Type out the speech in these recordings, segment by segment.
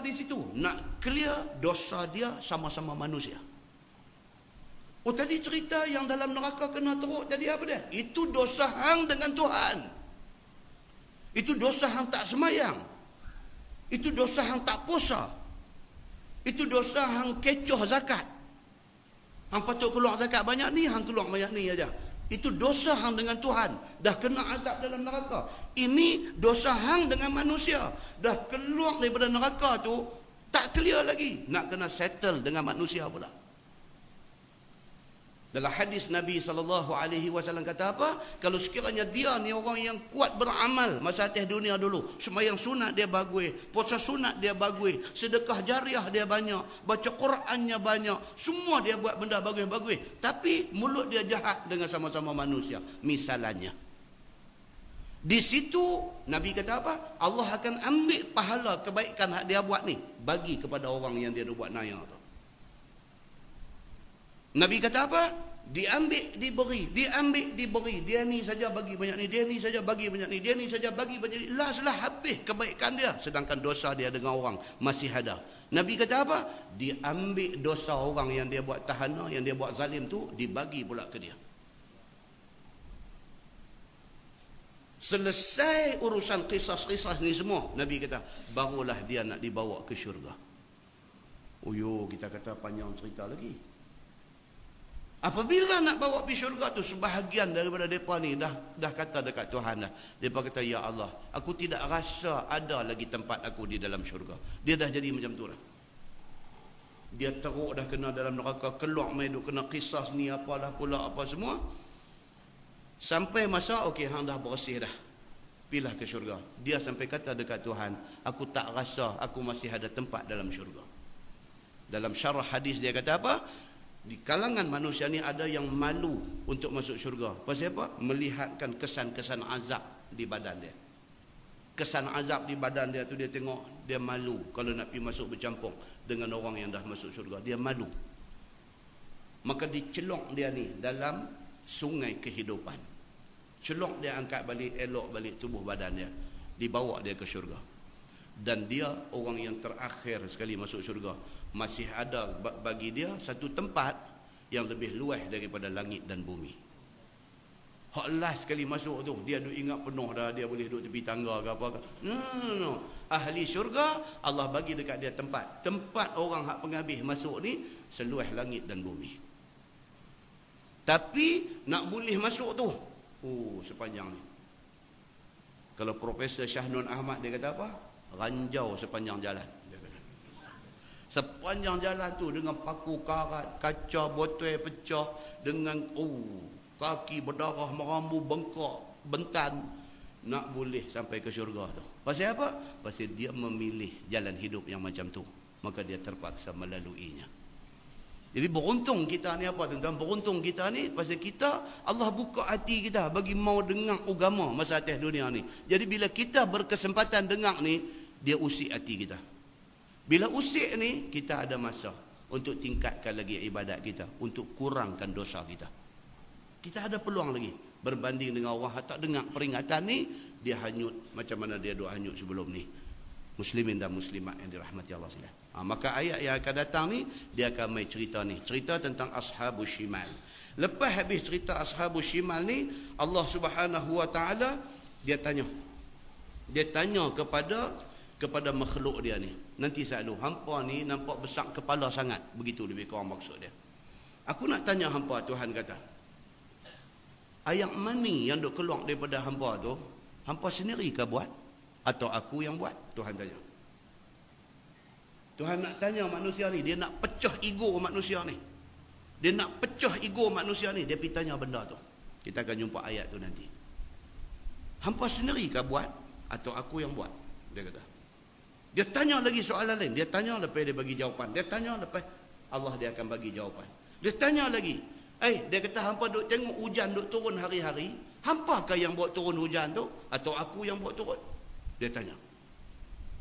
di situ nak clear dosa dia sama-sama manusia. Oh, tadi cerita yang dalam neraka kena teruk tadi apa dia? Itu dosa hang dengan Tuhan. Itu dosa hang tak semayang. Itu dosa hang tak puasa. Itu dosa hang kecoh zakat. Hang patut keluar zakat banyak ni, hang keluar banyak ni aja. Itu dosa hang dengan Tuhan. Dah kena azab dalam neraka. Ini dosa hang dengan manusia. Dah keluar daripada neraka tu, tak clear lagi. Nak kena settle dengan manusia pula. Dalam hadis Nabi SAW kata apa? Kalau sekiranya dia ni orang yang kuat beramal masa atas dunia dulu. Sembahyang sunat dia bagus. Puasa sunat dia bagus. Sedekah jariah dia banyak. Baca Qurannya banyak. Semua dia buat benda bagus-bagus. Tapi mulut dia jahat dengan sama-sama manusia. Misalnya. Di situ Nabi kata apa? Allah akan ambil pahala kebaikan hak dia buat ni. Bagi kepada orang yang dia buat naya tu. Nabi kata apa? Diambil, diberi. Diambil, diberi. Dia ni saja bagi banyak ni. Dia ni saja bagi banyak ni. Dia ni saja bagi banyak ni. Last habis kebaikan dia. Sedangkan dosa dia dengan orang masih ada. Nabi kata apa? Diambil dosa orang yang dia buat tahana, yang dia buat zalim tu, dibagi pula ke dia. Selesai urusan kisah-kisah ni semua, Nabi kata, barulah dia nak dibawa ke syurga. Oh kita kata panjang cerita lagi. Apabila nak bawa pergi syurga tu, sebahagian daripada mereka ni dah kata dekat Tuhan dah. Mereka kata, ya Allah, aku tidak rasa ada lagi tempat aku di dalam syurga. Dia dah jadi macam tu dah. Dia teruk dah kena dalam neraka, keluar main duk kena kisah ni apalah pula apa semua. Sampai masa, okey, hang dah bersih dah. Pilah ke syurga. Dia sampai kata dekat Tuhan, aku tak rasa aku masih ada tempat dalam syurga. Dalam syarah hadis dia kata apa? Di kalangan manusia ni ada yang malu untuk masuk syurga. Pasal apa? Melihatkan kesan-kesan azab di badan dia. Kesan azab di badan dia tu dia tengok, dia malu kalau nak pergi masuk bercampur dengan orang yang dah masuk syurga. Dia malu. Maka dicelok dia ni dalam sungai kehidupan. Celok dia, angkat balik, elok balik tubuh badan dia. Dibawa dia ke syurga. Dan dia orang yang terakhir sekali masuk syurga. Masih ada bagi dia satu tempat yang lebih luas daripada langit dan bumi. Hak last sekali masuk tu, dia duk ingat penuh dah, dia boleh duduk tepi tangga ke apa ke. No. Ahli syurga, Allah bagi dekat dia tempat. Tempat orang hak penghabis masuk ni seluas langit dan bumi. Tapi nak boleh masuk tu, sepanjang ni. Kalau Profesor Syahnun Ahmad dia kata apa? Ranjau sepanjang jalan. Sepanjang jalan tu dengan paku karat, kaca botol pecah, dengan kaki berdarah, merambu, bengkak, bentan, nak boleh sampai ke syurga tu. Pasal apa? Pasal dia memilih jalan hidup yang macam tu, maka dia terpaksa melaluinya. Jadi beruntung kita ni apa tuan-tuan? Beruntung kita ni pasal kita, Allah buka hati kita bagi mau dengar agama masa atas dunia ni. Jadi bila kita berkesempatan dengar ni, dia usik hati kita. Bila usik ni, kita ada masa untuk tingkatkan lagi ibadat kita, untuk kurangkan dosa kita. Kita ada peluang lagi berbanding dengan orang yang tak dengar peringatan ni, dia hanyut macam mana dia duk hanyut sebelum ni. Muslimin dan muslimat yang dirahmati Allah sekalian. Maka ayat yang akan datang ni, dia akan main cerita ni. Cerita tentang Ashabus Shimal. Lepas habis cerita Ashabus Shimal ni, Allah Subhanahu Wa Taala dia tanya. Dia tanya kepada makhluk dia ni. Nanti selalu, hampa ni nampak besar kepala sangat. Begitu lebih kurang maksud dia. Aku nak tanya hampa, Tuhan kata. Ayat mani yang duk keluar daripada hampa tu, hampa sendiri ke buat? Atau aku yang buat? Tuhan tanya. Tuhan nak tanya manusia ni, dia nak pecah ego manusia ni. Dia nak pecah ego manusia ni, dia pergi tanya benda tu. Kita akan jumpa ayat tu nanti. Hampa sendiri ke buat? Atau aku yang buat? Dia kata. Dia tanya lagi soalan lain. Dia tanya lepas dia bagi jawapan. Dia tanya lepas Allah dia akan bagi jawapan. Dia tanya lagi. Dia kata hampa duk tengok hujan duk turun hari-hari. Hampakah yang buat turun hujan tu? Atau aku yang buat turun? Dia tanya.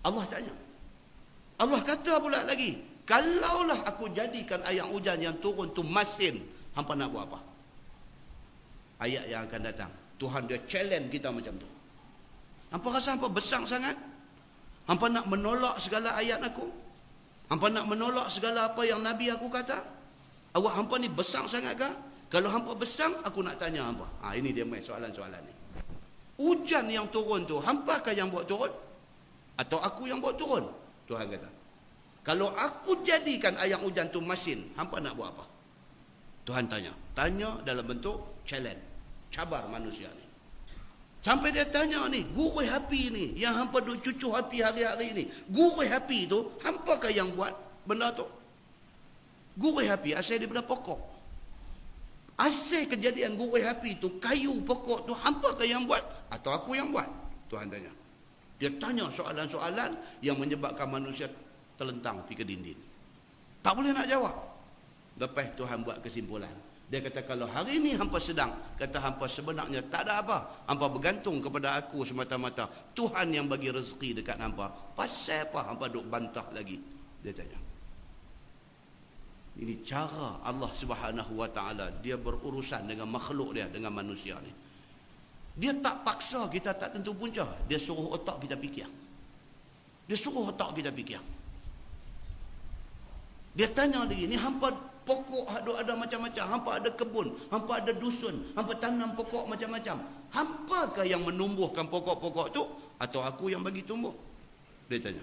Allah tanya. Allah kata pula lagi. Kalaulah aku jadikan ayat hujan yang turun tu masin, hampa nak buat apa? Ayat yang akan datang. Tuhan dia challenge kita macam tu. Hampa rasa hampa besar sangat? Hampa nak menolak segala ayat aku? Hampa nak menolak segala apa yang Nabi aku kata? Awak hampa ni besar sangat ke? Kalau hampa besar, aku nak tanya hampa. Ini dia main soalan-soalan ni. Hujan yang turun tu, hampa kah yang buat turun? Atau aku yang buat turun? Tuhan kata. Kalau aku jadikan air hujan tu masin, hampa nak buat apa? Tuhan tanya. Tanya dalam bentuk challenge. Cabar manusia ni. Sampai dia tanya ni, gurih api ni, yang hampa duk cucuh api hari-hari ni. Gurih api tu, hampa kah yang buat benda tu? Gurih api asal daripada pokok. Asal kejadian gurih api tu, kayu pokok tu, hampa ke yang buat? Atau aku yang buat? Tuhan tanya. Dia tanya soalan-soalan yang menyebabkan manusia terlentang pergi ke dinding. Tak boleh nak jawab. Lepas Tuhan buat kesimpulan. Dia kata kalau hari ini hampa sedang, kata hampa sebenarnya tak ada apa. Hampa bergantung kepada aku semata-mata. Tuhan yang bagi rezeki dekat hampa. Pasal apa hampa duk bantah lagi? Dia tanya. Ini cara Allah Subhanahu Wa Taala dia berurusan dengan makhluk dia, dengan manusia ni. Dia tak paksa kita tak tentu punca. Dia suruh otak kita fikir. Dia suruh otak kita fikir. Dia tanya lagi, ni hampa pokok ada macam-macam, hampa ada kebun, hampa ada dusun, hampa tanam pokok macam-macam. Hampakah yang menumbuhkan pokok-pokok tu atau aku yang bagi tumbuh? Dia tanya.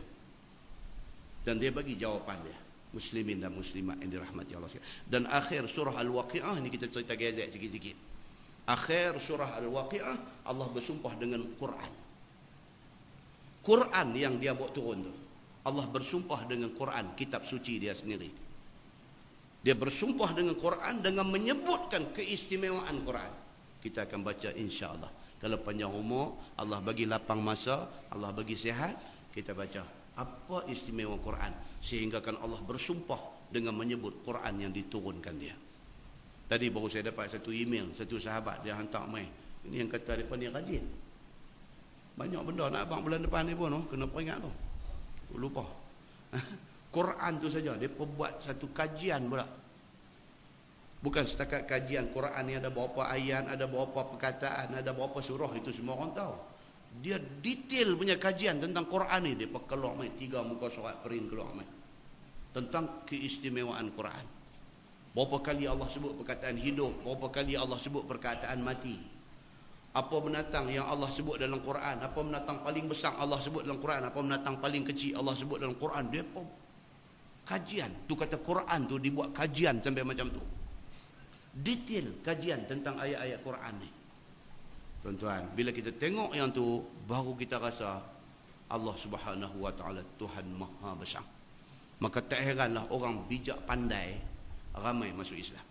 Dan dia bagi jawapan dia. Muslimin dan muslimat yang dirahmati Allah sekalian. Dan akhir surah Al-Waqi'ah ni kita cerita gezek sikit-sikit. Akhir surah Al-Waqi'ah Allah bersumpah dengan Quran. Quran yang dia buat turun tu. Allah bersumpah dengan Quran, kitab suci dia sendiri. Dia bersumpah dengan Quran dengan menyebutkan keistimewaan Quran. Kita akan baca insya-Allah. Kalau panjang umur, Allah bagi lapang masa, Allah bagi sihat, kita baca apa istimewa Quran sehingga kan Allah bersumpah dengan menyebut Quran yang diturunkan dia. Tadi baru saya dapat satu email, satu sahabat dia hantar mai. Ini yang kata depa ni rajin. Banyak benda nak abang bulan depan ni pun kena peringat tu. Lupa. Quran tu saja depa buat satu kajian pula. Bukan setakat kajian Quran ni ada berapa ayat, ada berapa perkataan, ada berapa surah, itu semua orang tahu. Dia detail punya kajian tentang Quran ni. Dia keluar mai 3 muka surat print keluar mai. Tentang keistimewaan Quran. Berapa kali Allah sebut perkataan hidup, berapa kali Allah sebut perkataan mati. Apa binatang yang Allah sebut dalam Quran, apa binatang paling besar Allah sebut dalam Quran, apa binatang paling kecil Allah sebut dalam Quran. Dia kajian. Tu kata Quran tu dibuat kajian sampai macam tu. Detail kajian tentang ayat-ayat Quran ni. Tuan-tuan, bila kita tengok yang tu, baru kita rasa Allah Subhanahu Wa Taala Tuhan Maha Besar. Maka tak heranlah orang bijak pandai ramai masuk Islam.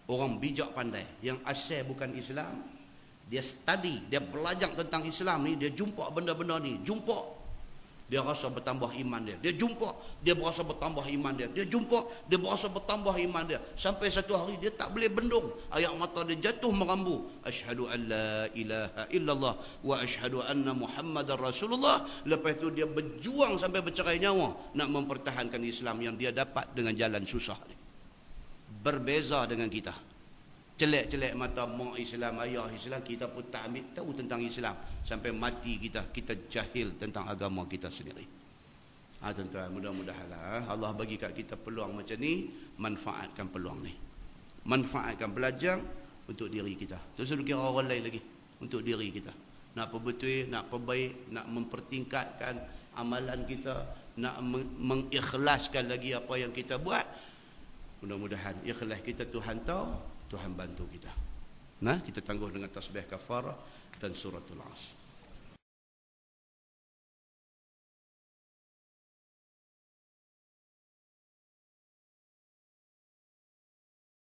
Orang bijak pandai yang asal bukan Islam, dia study, dia belajar tentang Islam ni, dia jumpa benda-benda ni, jumpa, dia rasa bertambah iman dia. Dia jumpa, dia berasa bertambah iman dia. Dia jumpa, dia berasa bertambah iman dia. Sampai satu hari dia tak boleh bendung. Air mata dia jatuh merambu. Asyhadu an la ilaha illallah wa asyhadu anna Muhammadar Rasulullah. Lepas tu dia berjuang sampai bercerai nyawa nak mempertahankan Islam yang dia dapat dengan jalan susah ni. Berbeza dengan kita. Celek-celek mata mak Islam, ayah Islam, kita pun tak ambil tahu tentang Islam. Sampai mati kita jahil tentang agama kita sendiri. Tuan-tuan, mudah-mudahanlah Allah bagi kat kita peluang macam ni, manfaatkan peluang ni. Manfaatkan belajar untuk diri kita. Tak usah kira orang lain lagi, untuk diri kita. Nak perbetul, nak perbaik, nak mempertingkatkan amalan kita, nak mengikhlaskan lagi apa yang kita buat. Mudah-mudahan ikhlas kita Tuhan tahu, Tuhan bantu kita. Nah, kita tangguh dengan tasbih kafarah dan suratul Asr.